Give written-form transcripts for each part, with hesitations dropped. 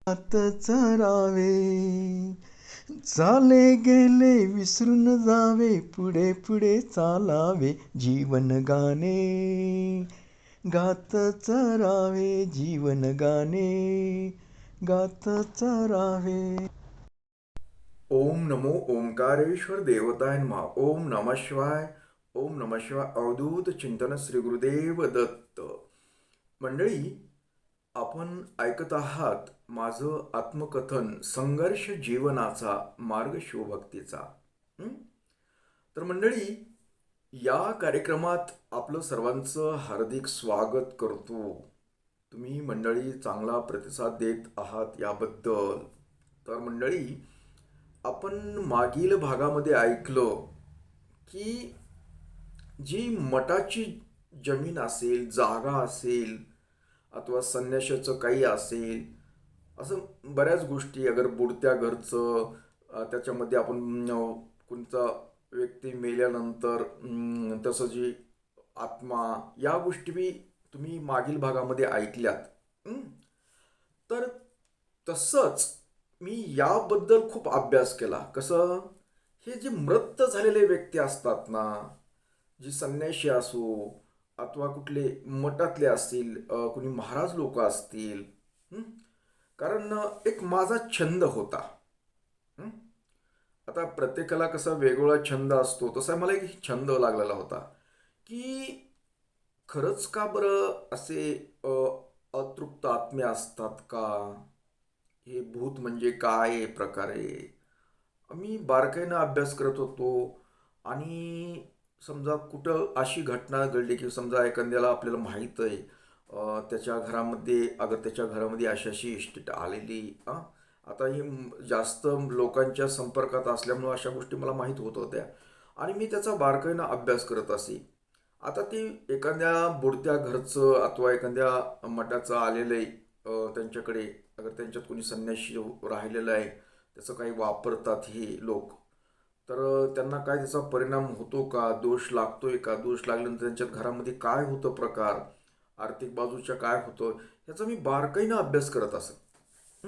आत चरावे, चाले गेले विसरून जावे, पुढे पुढे चालावे, जीवन गाणे गात चरावे, जीवन गाणे गात चरावे. ओम नमो ओंकारेश्वर देवताय नमः. ओम नमः शिवाय. ओम नमः शिवाय. अवधूत चिंतन श्री गुरुदेव दत्त. मंडळी, आपण ऐकत आहात माझं आत्मकथन संघर्ष जीवनाचा मार्ग शिवभक्तीचा. हं? तर मंडळी, या कार्यक्रमात आपलं सर्वांचं हार्दिक स्वागत करतो. तुम्ही मंडळी चांगला प्रतिसाद देत आहात याबद्दल. तर मंडळी, आपण मागील भागामध्ये ऐकलं की जी मठाची जमीन असेल, जागा असेल, अथवा संन्याशाचं काही असेल, असं बऱ्याच गोष्टी, अगर बुडत्या घरचं, त्याच्यामध्ये आपण कोणता व्यक्ती मेल्यानंतर तसं जी आत्मा, या गोष्टी बी तुम्ही मागील भागामध्ये ऐकल्यात. हं? तर तसंच मी याबद्दल खूप अभ्यास केला. कसं, हे जे मृत झालेले व्यक्ती असतात ना, जी संन्याशी असो अथवा कुठले मठातले असतील, कुणी महाराज लोक असतील. हं? कारण एक माझा छंद होता. हं? आता प्रत्येकाला कसा वेगवेगळा छंद असतो, तसा मला एक छंद लागलेला होता की खरंच का बरं असे अतृप्त आत्मे असतात का? हे भूत म्हणजे काय प्रकारे? मी बारकाईनं अभ्यास करत होतो. आणि समजा कुठं अशी घटना घडली की समजा एखाद्याला आपल्याला माहीत आहे, त्याच्या घरामध्ये, अगर त्याच्या घरामध्ये अशी अशी इस्टेट आलेली. आता ही जास्त लोकांच्या संपर्कात असल्यामुळं अशा गोष्टी मला माहीत होत होत्या आणि मी त्याचा बारकाईनं अभ्यास करत असे. आता ती एखाद्या बुडत्या घरचं अथवा एखाद्या मठाचं आलेलं आहे, त्यांच्याकडे अगर त्यांच्यात कोणी संन्याशी राहिलेलं आहे, त्याचं काही वापरतात हे लोक, तर त्यांना काय त्याचा परिणाम होतो का, दोष लागतोय का, दोष लागल्यानंतर त्यांच्यात घरामध्ये काय होतं प्रकार, आर्थिक बाजूच्या काय होतं, ह्याचा मी बारकाईनं अभ्यास करत असत.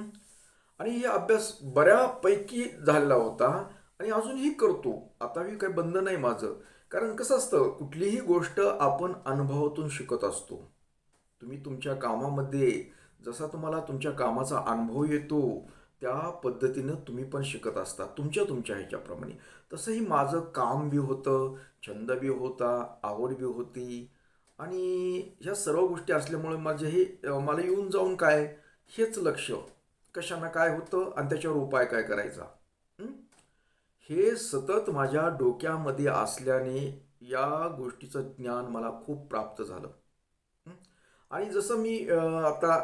आणि हे अभ्यास बऱ्यापैकी झालेला होता आणि अजूनही करतो. आता मी काही बंद नाही माझं. कारण कसं असतं, कुठलीही गोष्ट आपण अनुभवातून शिकत असतो. तुम्ही तुमच्या कामामध्ये जसा तुम्हाला तुमच्या कामाचा अनुभव येतो, त्या पद्धतीनं तुम्ही पण शिकत असता तुमच्या तुमच्या ह्याच्याप्रमाणे. तसंही माझं काम बी होतं, छंद बी होता, आवड बी होती. आणि ह्या सर्व गोष्टी असल्यामुळे माझे हे मला येऊन जाऊन काय, हेच लक्ष कशानं काय होतं आणि त्याच्यावर उपाय काय करायचा, हं? हे सतत माझ्या डोक्यामध्ये असल्याने या गोष्टीचं ज्ञान मला खूप प्राप्त झालं. हं? आणि जसं मी आता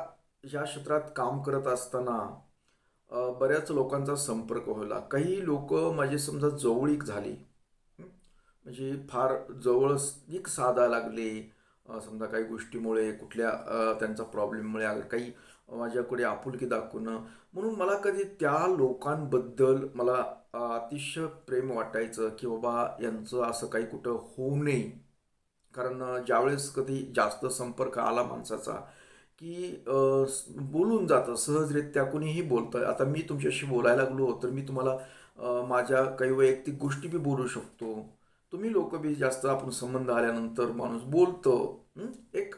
या क्षेत्रात काम करत असताना बऱ्याच लोकांचा संपर्क व्हायला, काही लोक माझे समजा जवळीक झाली. हं? म्हणजे फार जवळीक साधायला लागले. समजा काही गोष्टीमुळे, कुठल्या त्यांचा प्रॉब्लेममुळे, अगर काही माझ्याकडे आपुलकी दाखवणं, म्हणून मला कधी त्या लोकांबद्दल मला अतिशय प्रेम वाटायचं की बाबा यांचं असं काही कुठं होऊ नये. कारण ज्यावेळेस कधी जास्त संपर्क आला माणसाचा की बोलून जातं सहजरित्या, कोणीही बोलतं. आता मी तुमच्याशी बोलायला लागलो तर मी तुम्हाला माझ्या काही वैयक्तिक गोष्टी बी बोलू शकतो. तुम्ही लोक बी जास्त आपण संबंध आल्यानंतर माणूस बोलतो. एक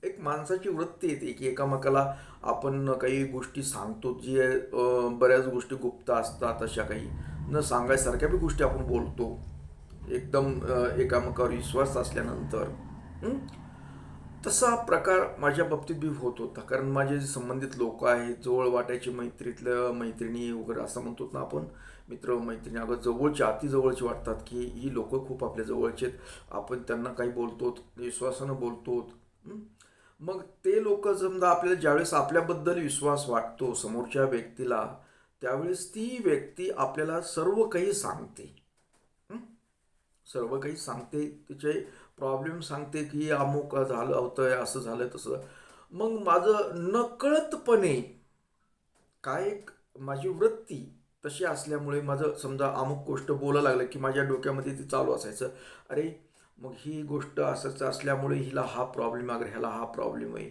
एक माणसाची वृत्ती येते की एकामेकाला आपण काही गोष्टी सांगतो, जी बऱ्याच गोष्टी गुप्त असतात, अशा काही न सांगायसारख्या बी गोष्टी आपण बोलतो एकदम एकामेकावर विश्वास असल्यानंतर. हं? तसा प्रकार माझ्या बाबतीत बी होत होता. कारण माझे जे संबंधित लोक आहेत, जवळ वाटायचे, मैत्रीतल्या मैत्रिणी वगैरे असं म्हणतो ना आपण, मित्र मैत्रिणी, अगं जवळचे, अति जवळचे वाटतात की ही लोक खूप आपल्या जवळचे आहेत, आपण त्यांना काही बोलतो, विश्वासानं बोलतो. मग ते लोक समजा आपल्याला ज्यावेळेस आपल्याबद्दल विश्वास वाटतो समोरच्या व्यक्तीला, त्यावेळेस ती व्यक्ती आपल्याला सर्व काही सांगते. सर्व काही सांगते, तिचे प्रॉब्लेम सांगते की अमुक झालं होतं, असं झालं तसं. मग माझं नकळतपणे काय, माझी वृत्ती तशी असल्यामुळे माझं समजा अमुक गोष्ट बोलायला लागलं की माझ्या डोक्यामध्ये ती चालू असायचं, अरे मग ही गोष्ट असंच असल्यामुळे हिला हा प्रॉब्लेम, अगर ह्याला हा प्रॉब्लेम आहे.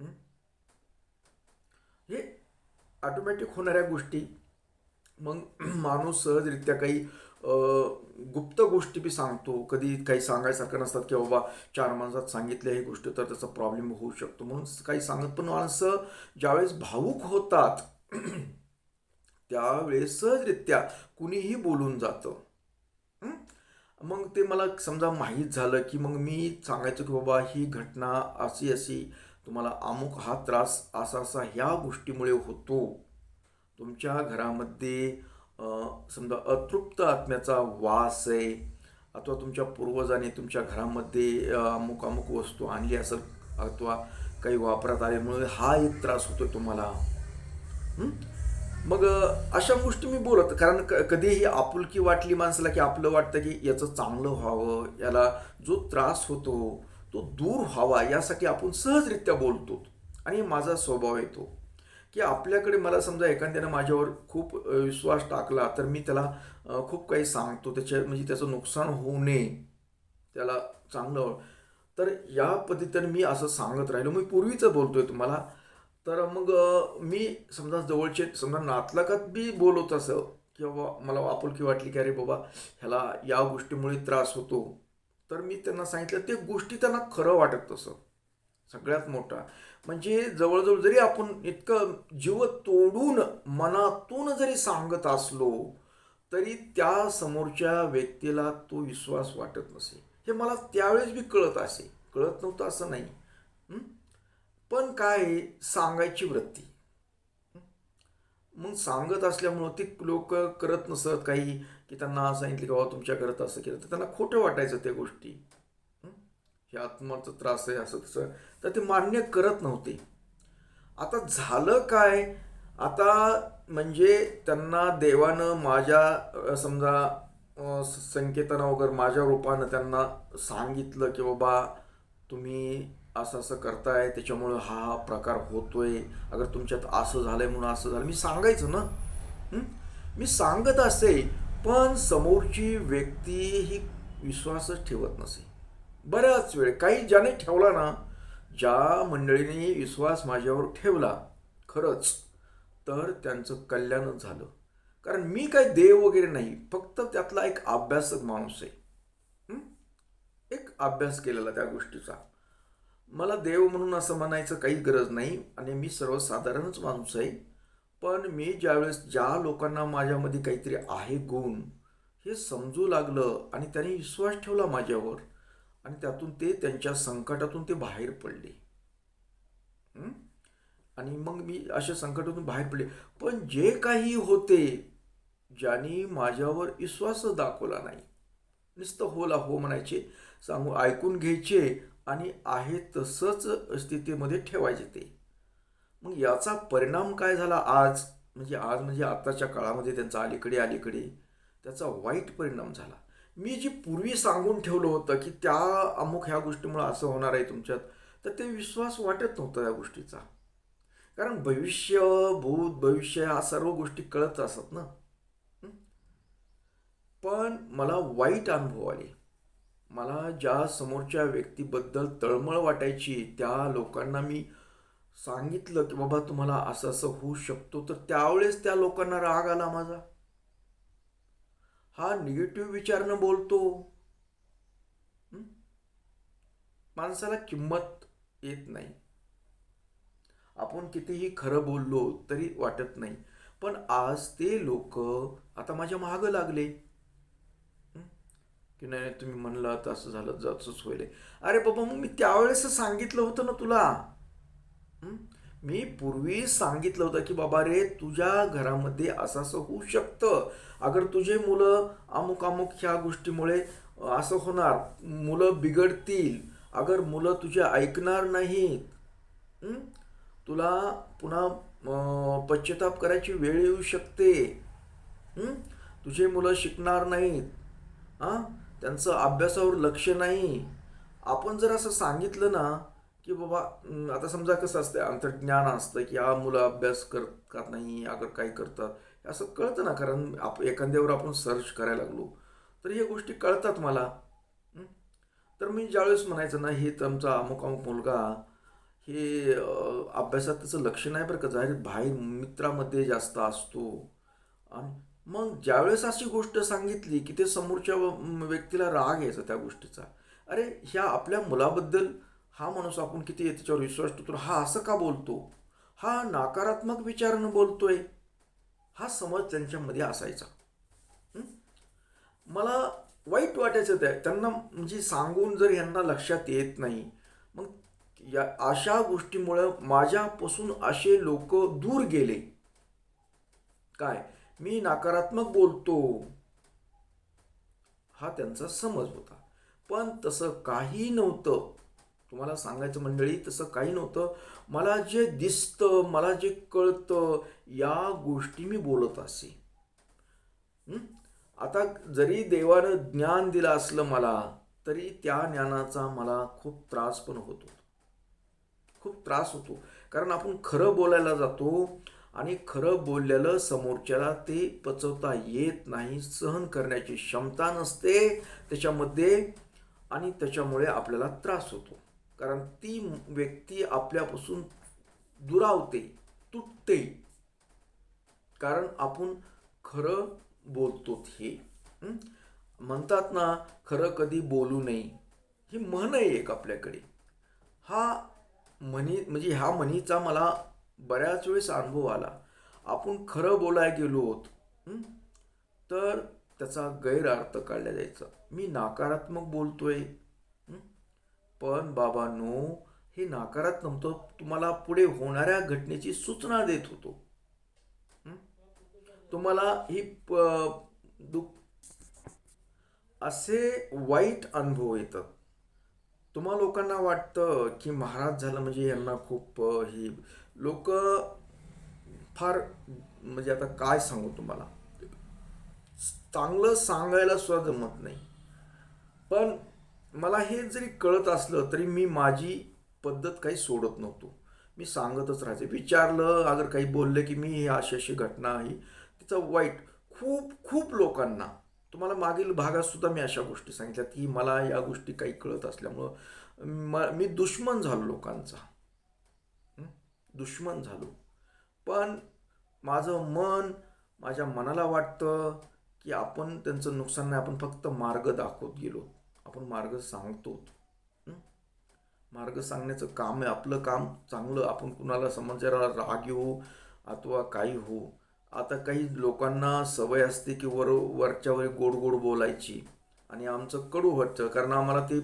हं? हे ऑटोमॅटिक होणाऱ्या गोष्टी, मग माणूस सहजरित्या काही गुप्त गोष्टी बी सांगतो. कधी काही सांगायसारखं नसतात की बाबा चार माणसात सांगितल्या ही गोष्ट तर त्याचा प्रॉब्लेम होऊ शकतो म्हणून काही सांगत. पण माणसं ज्यावेळेस भावूक होतात त्यावेळेस सहजरित्या कुणीही बोलून जातं. हं? मग ते मला समजा माहीत झालं की मग मी सांगायचं की बाबा ही घटना अशी अशी, तुम्हाला अमुक हा त्रास असा असा ह्या गोष्टीमुळे होतो. तुमच्या घरामध्ये समजा अतृप्त आत्म्याचा वास आहे, अथवा तुमच्या पूर्वजांनी तुमच्या घरामध्ये अमुक अमुक वस्तू आणली असेल, अथवा काही वापरात आल्यामुळे हा एक त्रास होतोय तुम्हाला. हं? मग अशा गोष्टी मी बोलत, कारण कधीही आपुलकी वाटली माणसाला की आपलं वाटतं की याचं चांगलं व्हावं, याला जो त्रास होतो तो दूर व्हावा यासाठी आपण सहजरित्या बोलतो. आणि माझा स्वभाव येतो की आपल्याकडे, मला समजा एखाद्यानं माझ्यावर खूप विश्वास टाकला तर मी त्याला खूप काही सांगतो, म्हणजे त्याचं नुकसान होऊ नये, त्याला चांगलं. तर या पद्धतीने मी असं सांगत राहिलो. मी पूर्वीचं बोलतोय तुम्हाला. तर मग मी समजा जवळचे समजा नातलगात बी बोलत असं की बाबा मला आपुलकी वाटली की अरे बाबा ह्याला या गोष्टीमुळे त्रास होतो, तर मी त्यांना सांगितलं. ते गोष्टी त्यांना खरं वाटत तसं. सगळ्यात मोठा म्हणजे जवळजवळ जरी आपण इतकं जीव तोडून मनातून जरी सांगत असलो तरी त्या समोरच्या व्यक्तीला तो विश्वास वाटत नसे, हे मला त्यावेळेस बी कळत असे. कळत नव्हतं असं नाही. हं? पण काय, सांगायची वृत्ती. मग सांगत असल्यामुळं ती लोक करत नसत काही, की त्यांना सांगितलं की बाबा तुमच्या घरात असं केलं तर त्यांना खोटं वाटायचं त्या गोष्टी. हे आत्माचा त्रास आहे असं तसं, तर ते मान्य करत नव्हते. आता झालं काय, आता म्हणजे त्यांना देवानं माझ्या समजा संकेतानं वगैरे माझ्या रूपानं त्यांना सांगितलं की बाबा तुम्ही असं असं करताय त्याच्यामुळं हा प्रकार होतोय, अगर तुमच्यात असं झालंय म्हणून असं झालं. मी सांगायचं ना. हं? मी सांगत असे, पण समोरची व्यक्ती ही विश्वासच ठेवत नसे. बऱ्याच वेळ काही ज्याने ठेवला ना, ज्या मंडळीने विश्वास माझ्यावर ठेवला खरंच, तर त्यांचं कल्याणच झालं. कारण मी काही देव वगैरे नाही, फक्त त्यातला एक अभ्यासक माणूस आहे. हं? एक अभ्यास केलेला त्या गोष्टीचा. मला देव म्हणून असं म्हणायचं काही गरज नाही आणि मी सर्वसाधारणच माणूस आहे. पण मी ज्यावेळेस ज्या लोकांना माझ्यामध्ये काहीतरी आहे गुण हे समजू लागलं आणि त्यांनी विश्वास ठेवला माझ्यावर, आणि त्यातून ते त्यांच्या संकटातून ते बाहेर पडले. हं? आणि मग मी अशा संकटातून बाहेर पडले. पण जे काही होते, ज्यांनी माझ्यावर विश्वासच दाखवला नाही, नुसतं होला हो म्हणायचे, सांगू ऐकून घ्यायचे आणि आहे तसंच स्थितीमध्ये ठेवायचे ते. मग याचा परिणाम काय झाला आज म्हणजे आताच्या काळामध्ये त्यांचा अलीकडे त्याचा वाईट परिणाम झाला. मी जी पूर्वी सांगून ठेवलं होतं की त्या अमुक ह्या गोष्टीमुळे असं होणार आहे तुमच्यात, तर ते विश्वास वाटत नव्हता या गोष्टीचा. कारण भविष्य, भूत भविष्य हा सर्व गोष्टी कळत असत ना. पण मला वाईट अनुभव आले. मला ज्या समोरच्या व्यक्तीबद्दल तळमळ वाटायची त्या लोकांना मी सांगितलं की बाबा तुम्हाला असं असं होऊ शकतो, तर त्यावेळेस त्या लोकांना राग आला माझा. हा निगेटिव्ह विचारनं बोलतो. माणसाला किंमत येत नाही. आपण कितीही खरं बोललो तरी वाटत नाही. पण आज ते लोक आता माझ्या मागं लागले की नाही तुम्ही म्हणलात असं झालं जातच होईल. अरे बाबा मग मी त्यावेळेस सांगितलं होतं ना तुला. मी पूर्वी सांगितलं होतं की बाबा रे तुझ्या घरामध्ये असं असं होऊ शकतं, अगर तुझे मुलं अमुक अमुक ह्या गोष्टीमुळे असं होणार, मुलं बिघडतील, अगर मुलं तुझे ऐकणार नाहीत, तुला पुन्हा पश्चाताप करायची वेळ येऊ शकते. तुझे मुलं शिकणार नाहीत, हां त्यांचं अभ्यासावर लक्ष नाही. आपण जर असं सांगितलं ना की बाबा आता समजा कसं असतं, अंतर्ज्ञान असतं की हा मुलं अभ्यास करत नाही, अगर काही करतात असं कळतं ना. कारण एखाद्यावर आपण सर्च करायला लागलो तर हे गोष्टी कळतात मला. तर मी ज्यावेळेस म्हणायचं ना हे तुमचा अमुक अमुक मुलगा हे अभ्यासात त्याचं लक्ष नाही बरं का, जाहीर बाहेर मित्रामध्ये जास्त असतो. आणि मग ज्यावेळेस अशी गोष्ट सांगितली की ते समोरच्या व्यक्तीला राग यायचा त्या गोष्टीचा. अरे ह्या आपल्या मुलाबद्दल हा माणूस आपण किती त्याच्यावर विश्वास ठेवतो, हा असं का बोलतो, हा नकारात्मक विचारानं बोलतोय, हा समज त्यांच्यामध्ये असायचा. हं? मला वाईट वाटायचं त्यांना, म्हणजे सांगून जर यांना लक्षात येत नाही, मग या अशा गोष्टीमुळं माझ्यापासून असे लोक दूर गेले. काय, मी नकारात्मक बोलतो हा त्यांचा समज होता. पण तसं काही नव्हतं. तुम्हाला सांगायचं मंडळी, तसं काही नव्हतं. मला जे दिसतं, मला जे कळतं, या गोष्टी मी बोलत असे. हं? आता जरी देवानं ज्ञान दिलं असलं मला, तरी त्या ज्ञानाचा मला खूप त्रास पण होतो. खूप त्रास होतो. कारण आपण खरं बोलायला जातो आणि खरं बोललेलं समोरच्याला ते पचवता येत नाही, सहन करण्याची क्षमता नसते त्याच्यामध्ये, आणि त्याच्यामुळे आपल्याला त्रास होतो. कारण ती व्यक्ती आपल्यापासून दुरावते, तुटते, कारण आपण खरं बोलतो. हे म्हणतात ना, खरं कधी बोलू नये, ही म्हण आहे एक आपल्याकडे. हा म्हणजे ह्या म्हणीचा मला बऱ्याच वेळेस अनुभव आला. आपण खरं बोलायला गेलो होत, तर त्याचा गैरअर्थ काढला जायचा. मी नकारात्मक बोलतोय, पण बाबांनो, हे नकारात्मक नव्हतं, तुम्हाला पुढे होणाऱ्या घटनेची सूचना देत होतो. तुम्हाला ही असे वाईट अनुभव येतात. तुम्हा लोकांना वाटतं की महाराज झालं म्हणजे यांना खूप ही लोक फार, म्हणजे आता काय सांगू तुम्हाला, चांगलं सांगायला सुद्धा जमत नाही. पण मला हे जरी कळत असलं तरी मी माझी पद्धत काही सोडत नव्हतो. मी सांगतच राहायचे. विचारलं अगर काही बोललं की मी ही अशी अशी घटना आहे, तिचा वाईट खूप खूप लोकांना, तुम्हाला मागील भागात सुद्धा मी अशा गोष्टी सांगितल्या की मला या गोष्टी काही कळत असल्यामुळं मी दुश्मन झालो लोकांचा. दुश्मन झालो. पण माझं मन, माझ्या मनाला वाटतं की आपण त्यांचं नुकसान नाही, आपण फक्त मार्ग दाखवत गेलो, आपण मार्ग सांगतो. मार्ग सांगण्याचं काम आहे आपलं. काम चांगलं, आपण कुणाला समजायला राग येऊ अथवा काही हो. आता काही लोकांना सवय असते की वरच्या वर गोड गोड बोलायची, आणि आमचं कडू वाटतं, कारण आम्हाला ते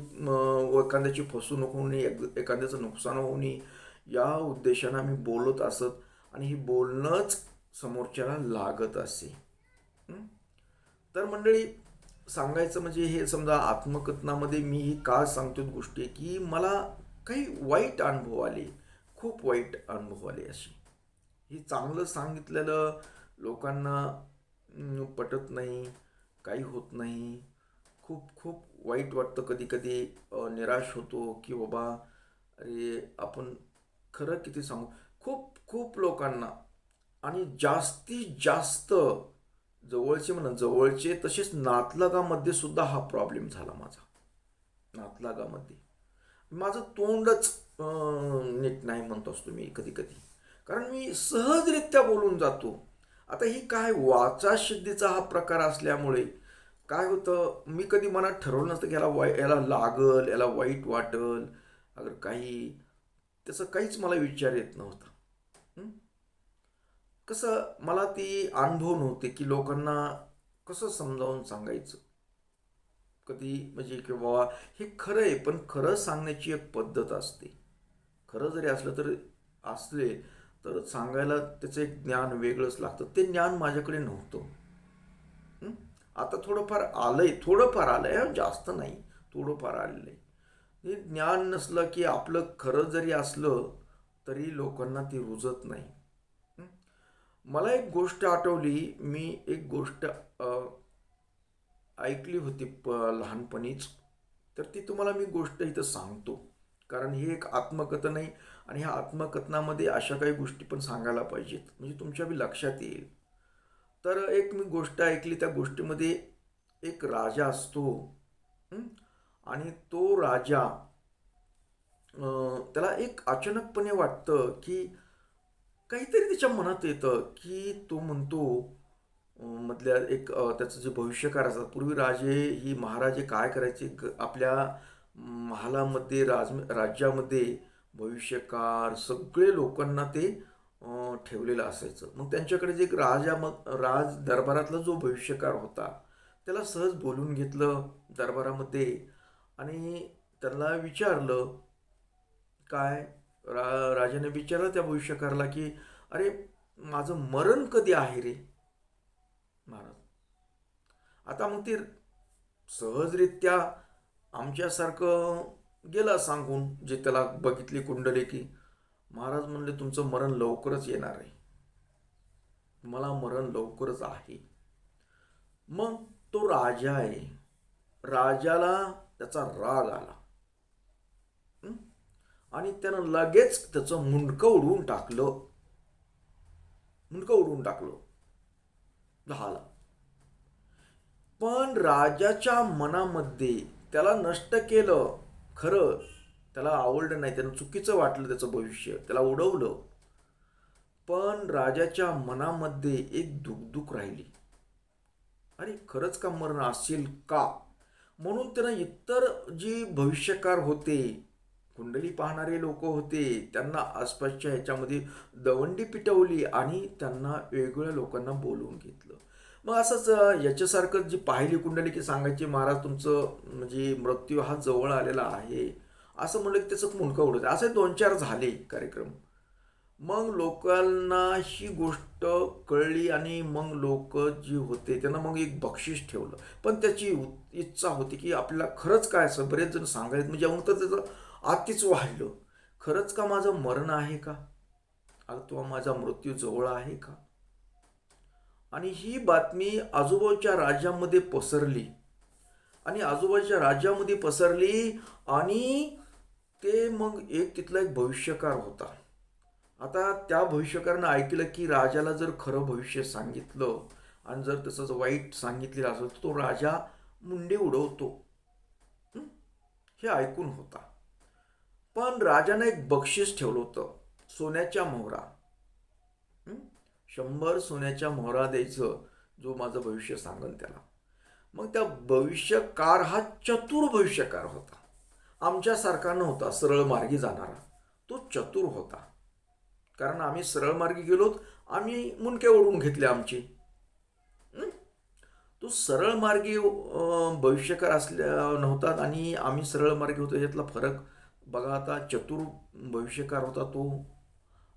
एखाद्याची फसवणूक होऊ नये, एखाद्याचं नुकसान होऊ नये, या उद्देशानं आम्ही बोलत असत, आणि हे बोलणंच समोरच्याला लागत असे. तर मंडळी, सांगायचं म्हणजे हे समजा आत्मकथनामध्ये मी ही का सांगतो गोष्टी की मला काही वाईट अनुभव आले, खूप वाईट अनुभव आले अशी. ही चांगलं सांगितलेलं लोकांना पटत नाही, काही होत नाही. खूप खूप वाईट वाटतं कधी कधी, निराश होतो की बाबा, अरे आपण खरं किती सांगू खूप खूप लोकांना. आणि जास्तीत जास्त जवळचे म्हणा, जवळचे तसेच नातलगामध्ये सुद्धा हा प्रॉब्लेम झाला माझा. नातलगामध्ये माझं तोंडच नीट नाही म्हणतो असतो मी कधी कधी, कारण मी सहजरित्या बोलून जातो. आता ही काय वाचा सिद्धीचा हा प्रकार असल्यामुळे काय होतं, मी कधी मनात ठरवलं नसतं की याला लागल, याला वाईट वाटल, अगर काही त्याचं काहीच मला विचार येत नव्हता. कसं मला ती अनुभव नव्हते की लोकांना कसं समजावून सांगायचं. कधी म्हणजे की बाबा हे खरं आहे, पण खरं सांगण्याची एक पद्धत असते. खरं जरी असलं तर असले तर सांगायला त्याचं एक ज्ञान वेगळंच लागतं. ते ज्ञान माझ्याकडे नव्हतं. आता थोडंफार आलंय, थोडंफार आलंय, जास्त नाही, थोडंफार आलेलं आहे. हे ज्ञान नसलं की आपलं खरं जरी असलं तरी लोकांना ती रुजत नाही. मला एक गोष्ट आठवली, मी एक गोष्ट ऐकली होती लहानपणीच, तर ती तुम्हाला मी गोष्ट इथं सांगतो. कारण ही एक आत्मकथन आहे, आणि ह्या आत्मकथनामध्ये अशा काही गोष्टी पण सांगायला पाहिजेत, म्हणजे तुमच्या बी लक्षात येईल. तर एक मी गोष्ट ऐकली, त्या गोष्टीमध्ये एक राजा असतो, आणि तो राजा त्याला एक अचानकपणे वाटतं की काहीतरी त्याच्या मनात येतं की तो म्हणतो मधल्या त्याचं जे भविष्यकार असतात. पूर्वी राजे ही महाराजे काय करायचे, आपल्या महालामध्ये राज्यामध्ये भविष्यकार सगळे लोकांना ते ठेवलेलं असायचं. मग त्यांच्याकडे जे एक राज दरबारातला जो भविष्यकार होता त्याला सहज बोलून घेतलं दरबारामध्ये आणि त्यांना विचारलं काय. राजाने विचारलं त्या भविष्यकाराला की अरे, माझं मरण कधी आहे रे महाराज. आता मग ते सहजरित्या आमच्यासारखं गेला सांगून, जे त्याला बघितली कुंडली, की महाराज म्हणले तुमचं मरण लवकरच येणार आहे, मला मरण लवकरच आहे. मग तो राजा आहे, राजाला त्याचा राग आला आणि त्यानं लगेच त्याचं मुंडकं उडवून टाकलं. झाला. पण राजाच्या मनामध्ये त्याला नष्ट केलं. खरं त्याला आवडलं नाही, त्यानं चुकीचं वाटलं, त्याचं भविष्य त्याला उडवलं. पण राजाच्या मनामध्ये एक दुखदुख राहिली. अरे, खरंच का मरण असेल का? म्हणून त्यानं इतर जी भविष्यकार होते, कुंडली पाहणारे लोक होते, त्यांना आसपासच्या ह्याच्यामध्ये दवंडी पिटवली आणि त्यांना वेगवेगळ्या लोकांना बोलवून घेतलं. मग असंच याच्यासारखं जी पाहिली कुंडली की सांगायची, महाराज तुमचं म्हणजे मृत्यू हा जवळ आलेला आहे, असं म्हणलं की त्याचं मुंडकं उडवतं. असे 2-4 झाले कार्यक्रम. मग लोकांना ही गोष्ट कळली आणि मग लोक जी होते त्यांना मग एक बक्षीस ठेवलं. पण त्याची इच्छा होती की आपल्याला खरंच काय, असं बरेच जण सांगायचं, म्हणजे अमुक तर त्याचं आतीच वाढलं, खरंच का माझं मरण आहे का, अथवा माझा मृत्यू जवळ आहे का. आणि ही बातमी आजूबाजूच्या राज्यामध्ये पसरली आणि ते मग तिथला एक भविष्यकार होता. आता त्या भविष्यकारानं ऐकलं की राजाला जर खरं भविष्य सांगितलं आणि जर तसंच वाईट सांगितलेलं असेल तर तो राजा मुंडे उडवतो. हे ऐकून होता. पण राजानं एक बक्षीस ठेवलं होतं, सोन्याच्या मोहरा. 100 सोन्याच्या मोहरा द्यायचं जो माझं भविष्य सांगेल त्याला. मग त्या भविष्यकार हा चतुर भविष्यकार होता, आमच्यासारखा नव्हता सरळ मार्गी जाणारा. तो चतुर होता. कारण आम्ही सरळ मार्गी गेलोत, आम्ही मुंडके ओढून घेतले आमचे. तो सरळ मार्गी भविष्यकार असल्या नव्हता आणि आम्ही सरळ मार्गी होतो, यातला फरक बघा. आता चतुर भविष्यकार होता तो,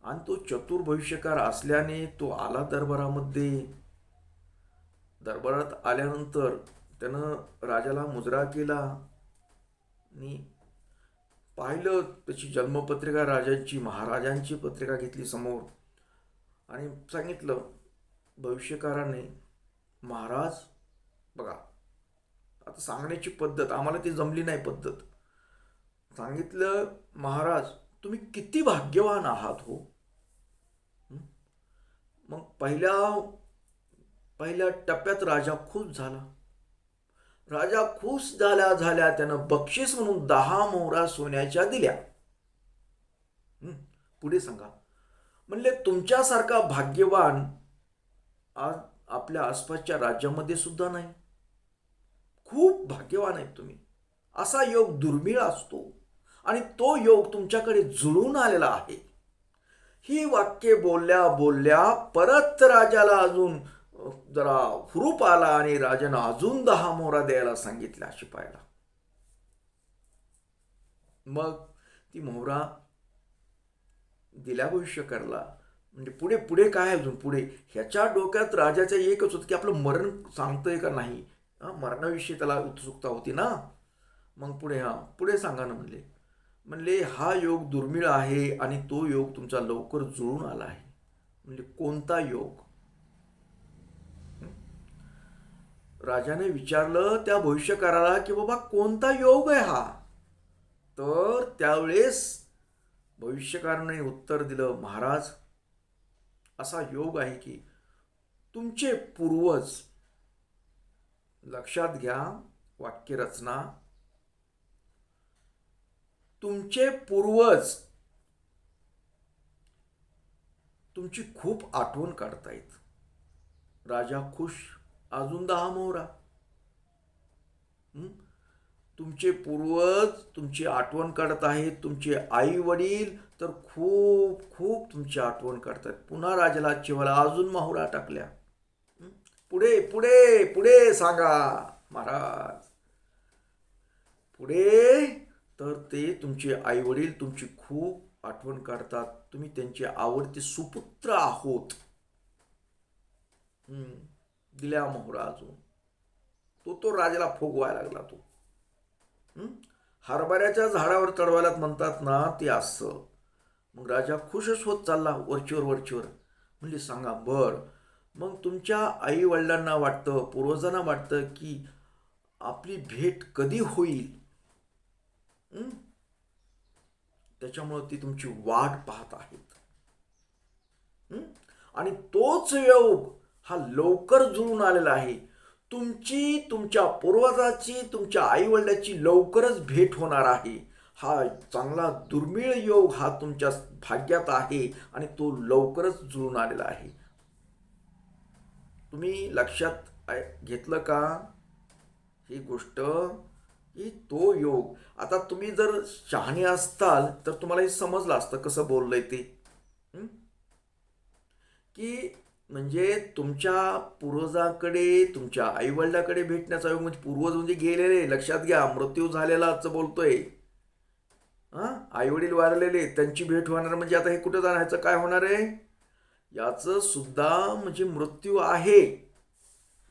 आणि तो चतुर भविष्यकार असल्याने तो आला दरबारामध्ये. दरबारात आल्यानंतर त्यानं राजाला मुजरा केला आणि पाहिलं, त्याची जन्मपत्रिका राजांची, महाराजांची पत्रिका घेतली समोर आणि सांगितलं भविष्यकाराने, महाराज बघा, आता सांगण्याची पद्धत आम्हाला ती जमली नाही पद्धत. सांगितलं, महाराज तुम्ही किती भाग्यवान आहात हो. मग पहिल्या टप्प्यात राजा खुश झाला. राजा खुश झाल्या त्यानं बक्षीस म्हणून 10 मोहरा सोन्याच्या दिल्या. पुढे सांगा. म्हणले तुमच्यासारखा भाग्यवान आज आपल्या आसपासच्या राज्यामध्ये सुद्धा नाही. खूप भाग्यवान आहेत तुम्ही. असा योग दुर्मिळ असतो आणि तो योग तुमच्याकडे जुळून आलेला आहे. ही वाक्य बोलल्या बोलल्या परत राजाला अजून जरा हुरूप आला आणि राजानं अजून 10 मोहरा द्यायला सांगितल्या शिपायाला. मग ती मोहरा दिल्या भविष्यकारला. म्हणजे पुढे पुढे काय अजून पुढे, ह्याच्या डोक्यात राजाच्या एकच होतं की आपलं मरण सांगतंय का नाही. मरणाविषयी त्याला उत्सुकता होती ना. मग पुढे सांगा ना. म्हणले हा योग दुर्मिळ आहे आणि तो योग तुमचा लवकर जुळून आला आहे. म्हणजे कोणता योग. राजाने विचारलं त्या भविष्यकाराला की बाबा कोणता योग आहे हा. तर त्यावेळेस भविष्यकाराने उत्तर दिलं, महाराज असा योग आहे की तुमचे पूर्वज, लक्षात घ्या वाक्यरचना, तुमचे पूर्वज तुमची खूप आठवण काढतायत. राजा खुश, अजून 10 मोहरा. तुमचे पूर्वज तुमची आठवण काढत आहेत. तुमचे आई वडील तर खूप खूप तुमची आठवण काढतात. पुन्हा राजाला चिवाला अजून मोहरा टाकल्या. पुढे पुढे पुढे सांगा महाराज. पुढे तर ते तुमचे आई वडील तुमची खूप आठवण काढतात. तुम्ही त्यांचे आवडते सुपुत्र आहोत. दिल्या मोहरा अजून. तो राजाला फुगवायला लागला. तो हरभऱ्याच्या झाडावर चढवायला म्हणतात ना, ते असं. मग राजा खुशच होत चालला वरचीवर. म्हणजे सांगा बर, मग तुमच्या आई वडिलांना वाटतं, पूर्वजांना वाटतं की आपली भेट कधी होईल. त्याच्यामुळे ती तुमची वाट पाहत आहेत. आणि तोच योग हा लवकर जुळून आलेला आहे. तुमच्या पूर्वजाची, तुमच्या आई वडिलाची लवकरच भेट होणार आहे. हा चांगला दुर्मिळ योग हा तुमच्या भाग्यात आहे आणि तो लवकरच जुळून आलेला आहे. तुम्ही लक्षात घेतलं का ही गोष्ट, की तो योग. आता तुम्ही जर शहाणे असताल तर तुम्हाला हे समजलं असतं कसं बोललंय ते. की म्हणजे तुमच्या पूर्वजाकडे, तुमच्या आई वडिलाकडे भेटण्याचा योग, म्हणजे पूर्वज म्हणजे गेलेले, लक्षात घ्या, मृत्यू झालेलाच बोलतोय. आई वडील वारलेले, त्यांची भेट होणार म्हणजे आता हे कुठं जाणार, ह्याचं काय होणार आहे. याचं सुद्धा म्हणजे मृत्यू आहे.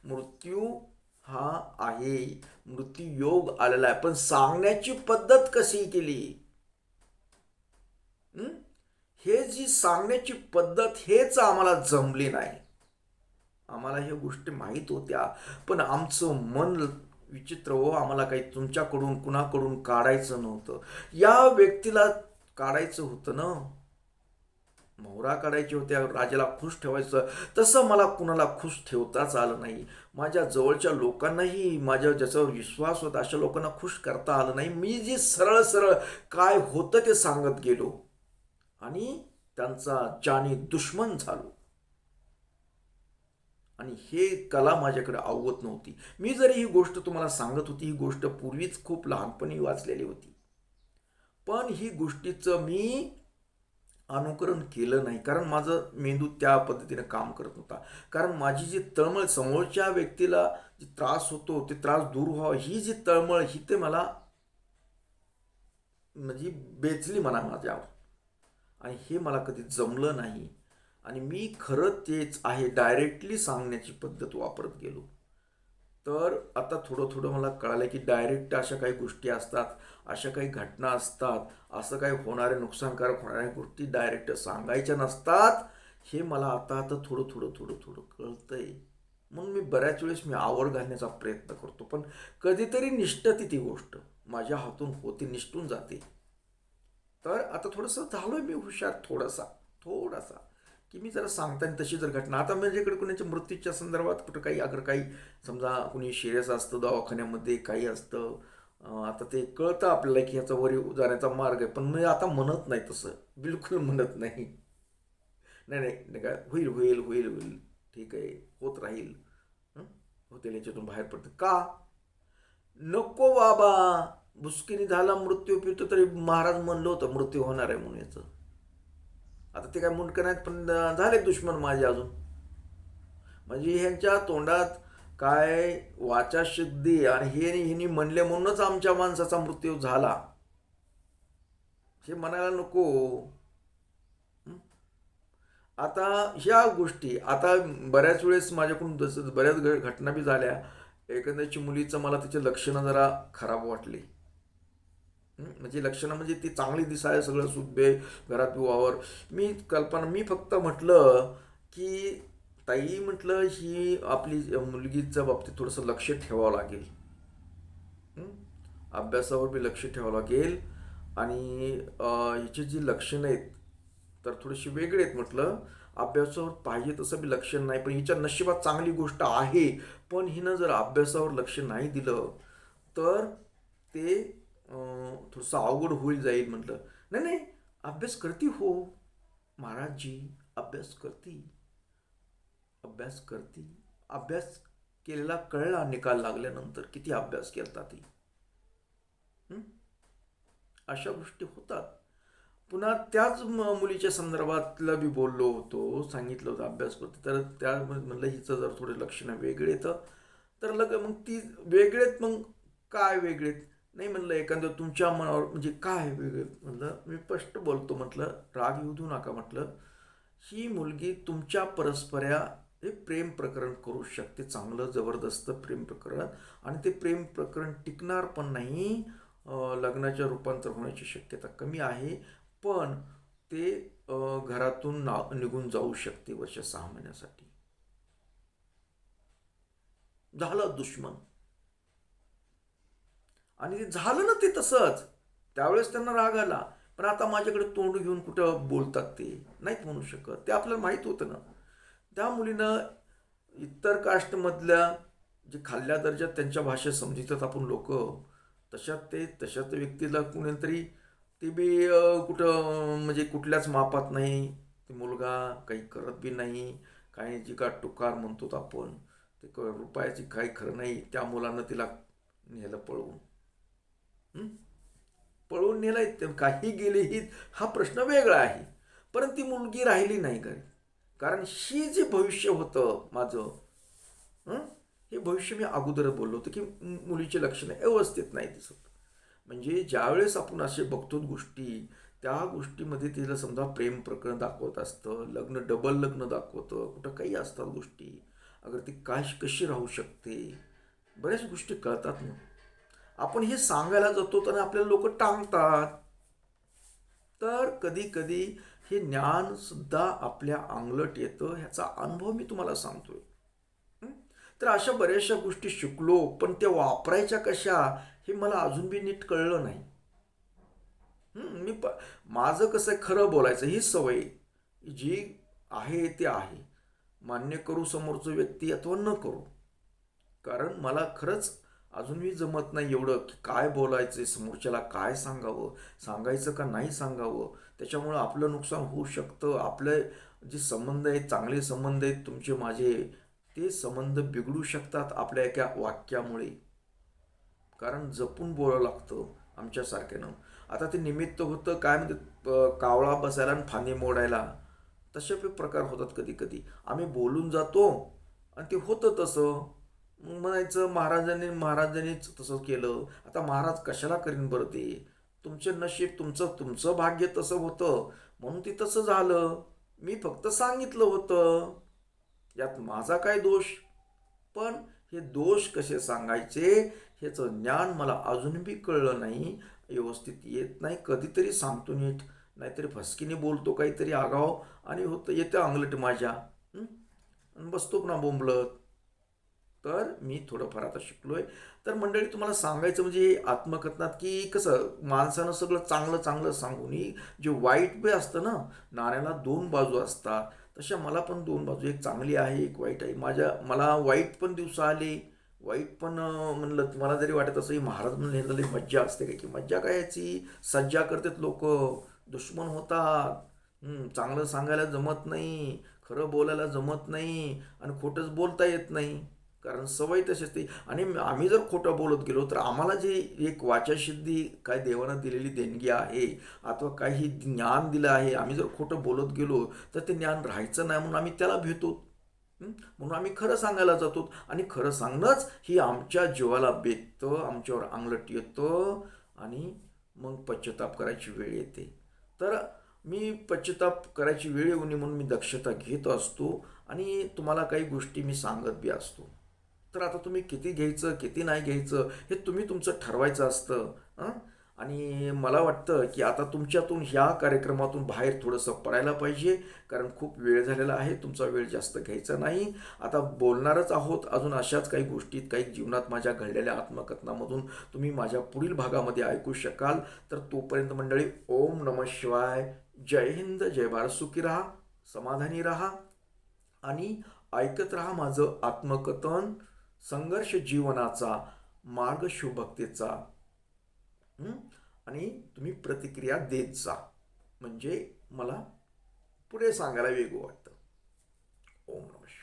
मृत्यू हा आहे, मृत्यू योग आलेला आहे. पण सांगण्याची पद्धत कशी केली, हे जी सांगण्याची पद्धत हेच आम्हाला जमली नाही. आम्हाला ह्या गोष्टी माहीत होत्या, पण आमचं मन विचित्र हो. आम्हाला काही तुमच्याकडून कुणाकडून काढायचं नव्हतं. या व्यक्तीला काढायचं होतं ना, मोहरा काढायचे होत्या, राजाला खुश ठेवायचं. तसं मला कुणाला खुश ठेवताच आलं नाही. माझ्या जवळच्या लोकांनाही, माझ्या ज्याच्यावर विश्वास होता अशा लोकांना खुश करता आलं नाही. मी जे सरळ सरळ काय होतं ते सांगत गेलो आणि त्यांचा जानी दुश्मन झालो. आणि हे कला माझ्याकडे अवगत नव्हती. मी जरी ही गोष्ट तुम्हाला सांगत होती, ही गोष्ट पूर्वीच खूप लहानपणी वाचलेली होती, पण ही गोष्टीचं मी अनुकरण केलं नाही. कारण माझं मेंदू त्या पद्धतीने काम करत नव्हता. कारण माझी जी तळमळ, समोरच्या व्यक्तीला जी त्रास होतो ते त्रास दूर व्हावा, ही जी तळमळ ही ते मला म्हणजे बेचली म्हणा माझ्यावर. आणि हे मला कधी जमलं नाही. आणि मी खरं तेच आहे, डायरेक्टली सांगण्याची पद्धत वापरत गेलो. तर आता थोडं मला कळालं की डायरेक्ट अशा काही गोष्टी असतात, अशा काही घटना असतात, असं काही होणारे नुकसानकारक होणाऱ्या गोष्टी डायरेक्ट सांगायच्या नसतात. हे मला आता थोडं कळतंय. म्हणून मी बऱ्याच वेळेस आवर घालण्याचा प्रयत्न करतो, पण कधीतरी निष्ठती ती गोष्ट माझ्या हातून होते, निष्ठून जाते. तर आता थोडंसं झालोय मी हुशार, थोडासा की मी जरा सांगताना तशी जर घटना, आता माझ्याकडे कुणाच्या मृत्यूच्या संदर्भात कुठं काही, अगर काही समजा कुणी सिरियस असतं दवाखान्यामध्ये, काही असतं, आता ते कळतं आपल्याला की ह्याचा वरी जाण्याचा मार्ग आहे, पण मी आता म्हणत नाही, तसं बिलकुल म्हणत नाही. नाही काय, होईल, ठीक आहे, होत राहील, होतील, याच्यातून बाहेर पडतं का. नको बाबा, भुसकीने झाला मृत्यू फिरतो तरी महाराज म्हणलं होतं मृत्यू होणार आहे म्हणून. याचं आता ते काय मुंडकं नाहीत, पण झाले दुश्मन माझे अजून. म्हणजे ह्यांच्या तोंडात काय वाचा शुद्धी, आणि हिनी म्हणले म्हणूनच आमच्या माणसाचा मृत्यू झाला, हे म्हणायला नको. आता ह्या गोष्टी आता बऱ्याच वेळेस माझ्याकडून बऱ्याच घटना बी झाल्या. एखाद्याची मुलीचं मला तिचे लक्षणं जरा खराब वाटली. म्हणजे लक्षणं म्हणजे ती चांगली दिसाय, सगळं सुबे, घरात वावर. मी फक्त म्हटलं की ताई, म्हटलं ही आपली मुलगीच्या बाबतीत थोडंसं लक्ष ठेवावं लागेल, अभ्यासावर बी लक्ष ठेवावं लागेल, आणि हिची जी लक्षणं आहेत तर थोडीशी वेगळी आहेत. म्हटलं अभ्यासावर पाहिजे तसं बी लक्ष नाही, पण हिच्या नशिबात चांगली गोष्ट आहे. पण हिनं जर अभ्यासावर लक्ष नाही दिलं तर ते थोडंसं अवघड होईल जाईल म्हटलं. नाही नाही, अभ्यास करती हो महाराजजी, अभ्यास करती, अभ्यास करती. अभ्यास केलेला कळला निकाल लागल्यानंतर किती अभ्यास केला ती. हं? अशा गोष्टी होतात. पुन्हा त्याच मुलीच्या संदर्भातलं मी बोललो होतो, सांगितलं होतं अभ्यास करते, तर त्या म्हणलं हिचं जर थोडे लक्षणं वेगळे तर मग ती वेगळेत, मग काय वेगळेत? नाही म्हणलं एखादं तुमच्या मनावर म्हणजे काय वेगळे म्हणलं, मी स्पष्ट बोलतो म्हटलं, राग येऊ देऊ नका म्हटलं. ही मुलगी तुमच्या परस्पऱ्या हे प्रेम प्रकरण करू शकते, चांगलं जबरदस्त प्रेम प्रकरण, आणि ते प्रेम प्रकरण टिकणार पण नाही. लग्नाच्या रूपांतर होण्याची शक्यता कमी आहे. पण ते घरातून निघून जाऊ शकते वर्ष 6 महिन्यासाठी. झालं दुश्मन. आणि ते झालं ना ते तसंच. त्यावेळेस त्यांना राग आला, पण आता माझ्याकडे तोंड घेऊन कुठं बोलतात ते नाहीत म्हणू शकत. ते आपल्याला माहीत होतं ना. त्या मुलीनं इतर कास्टमधल्या जे खाल्ल्या दर्जात त्यांच्या भाषेत समजतात आपण लोक, तशात व्यक्तीला कुणीतरी ते बी कुठं म्हणजे कुठल्याच मापात नाही. ते मुलगा काही करत बी नाही, काही जी का टुकार म्हणतो आपण, ते रुपयाची काही खरं नाही. त्या मुलानं तिला नेलं पळवून. पळवून नेलं, काही गेलेही हा प्रश्न वेगळा आहे. पण ती मुलगी राहिली नाही घरी, कारण ही जे भविष्य होतं माझं, हे भविष्य मी अगोदर बोललो होतं की मुलीचे लक्षणं व्यवस्थित नाही दिसत. म्हणजे ज्यावेळेस आपण असे बघतो गोष्टी, त्या गोष्टीमध्ये तिला समजा प्रेम प्रकरण दाखवत असतं, डबल लग्न दाखवतं, कुठं काही असतात गोष्टी, अगर ती कशी राहू शकते, बऱ्याच गोष्टी कळतात ना. आपण हे सांगायला जातो तर आपल्याला लोक टांगतात. तर कधी कधी हे ज्ञान सुद्धा आपल्या अंगलट येतं, ह्याचा अनुभव मी तुम्हाला सांगतोय. तर अशा बऱ्याचशा गोष्टी शिकलो, पण त्या वापरायच्या कशा हे मला अजून बी नीट कळलं नाही. माझं कसं आहे, खरं बोलायचं ही सवय जी आहे ते आहे, मान्य करू समोरचं व्यक्ती अथवा न करू. कारण मला खरंच अजूनही जमत नाही एवढं की काय बोलायचं, समोरच्याला काय सांगायचं का नाही सांगावं. त्याच्यामुळं आपलं नुकसान होऊ शकतं. आपले जे संबंध आहेत, चांगले संबंध आहेत तुमचे माझे, ते संबंध बिघडू शकतात आपल्या एका वाक्यामुळे. कारण जपून बोलावं लागतं आमच्यासारख्यानं. आता ते निमित्त होतं काय म्हणते, कावळा बसायला आणि फांदी मोडायला, तसे प्रकार होतात कधी कधी. आम्ही बोलून जातो आणि ते होतं तसं. म्हणायचं महाराजांनीच तसं केलं. आता महाराज कशाला करीन बरं ते? तुमचे नशीब, तुमचं भाग्य तसं होतं म्हणून ते तसं झालं. मी फक्त सांगितलं होतं, यात माझा काय दोष? पण हे दोष कसे सांगायचे ह्याचं ज्ञान मला अजून बी कळलं नाही, व्यवस्थित येत नाही. कधीतरी सांगतो नीट, नाहीतरी फसकीने बोलतो काहीतरी आगाव, आणि येतं अंगलट माझ्या, आणि बसतो पुन्हा बोंबलत. तर मी थोडंफार आता शिकलोय. तर मंडळी, तुम्हाला सांगायचं म्हणजे आत्मकथनात की कसं माणसानं सगळं चांगलं चांगलं सांगून, जे वाईट बी असतं ना, नाण्याला 2 बाजू असतात, तशा मला पण 2 बाजू, एक चांगली आहे एक वाईट आहे. मला वाईट पण दिवस आले, वाईट पण म्हणलं मला जरी वाटत असं महाराज म्हणून मज्जा असते काय, की मज्जा काय याची, सज्जा करतात लोक, दुश्मन होतात. चांगलं सांगायला जमत नाही, खरं बोलायला जमत नाही, आणि खोटंच बोलता येत नाही, कारण सवय तशी असते. आणि आम्ही जर खोटं बोलत गेलो तर आम्हाला जे एक वाचासिद्धी काय देवानं दिलेली देणगी आहे, अथवा काही ज्ञान दिलं आहे, आम्ही जर खोटं बोलत गेलो तर ते ज्ञान राहायचं नाही, म्हणून आम्ही त्याला भेटतो. म्हणून आम्ही खरं सांगायला जातो, आणि खरं सांगणंच ही आमच्या जीवाला बेततं, आमच्यावर अंगलट येतं, आणि मग पश्चाताप करायची वेळ येते. तर मी पश्चाताप करायची वेळ येऊ नये म्हणून मी दक्षता घेत असतो, आणि तुम्हाला काही गोष्टी मी सांगत बी असतो. तर आता तुम्ही किती घ्यायचं किती नाही घ्यायचं हे तुम्ही तुमचं ठरवायचं असतं. आणि मला वाटतं की आता तुमच्यातून ह्या कार्यक्रमातून बाहेर थोडंसं पडायला पाहिजे, कारण खूप वेळ झालेला आहे, तुमचा वेळ जास्त घ्यायचा नाही. आता बोलणारच आहोत अजून अशाच काही गोष्टीत, काही जीवनात माझ्या घडलेल्या आत्मकथनामधून तुम्ही माझ्या पुढील भागामध्ये ऐकू शकाल. तर तोपर्यंत मंडळी, ओम नमः शिवाय, जय हिंद, जय भारत, सुखी राहा, समाधानी राहा, आणि ऐकत राहा माझं आत्मकथन, संघर्ष जीवनाचा मार्ग शिवभक्तीचा. हं? आणि तुम्ही प्रतिक्रिया देत जा, म्हणजे मला पुढे सांगायला वेगळं वाटतं. ओम नमः शिवाय.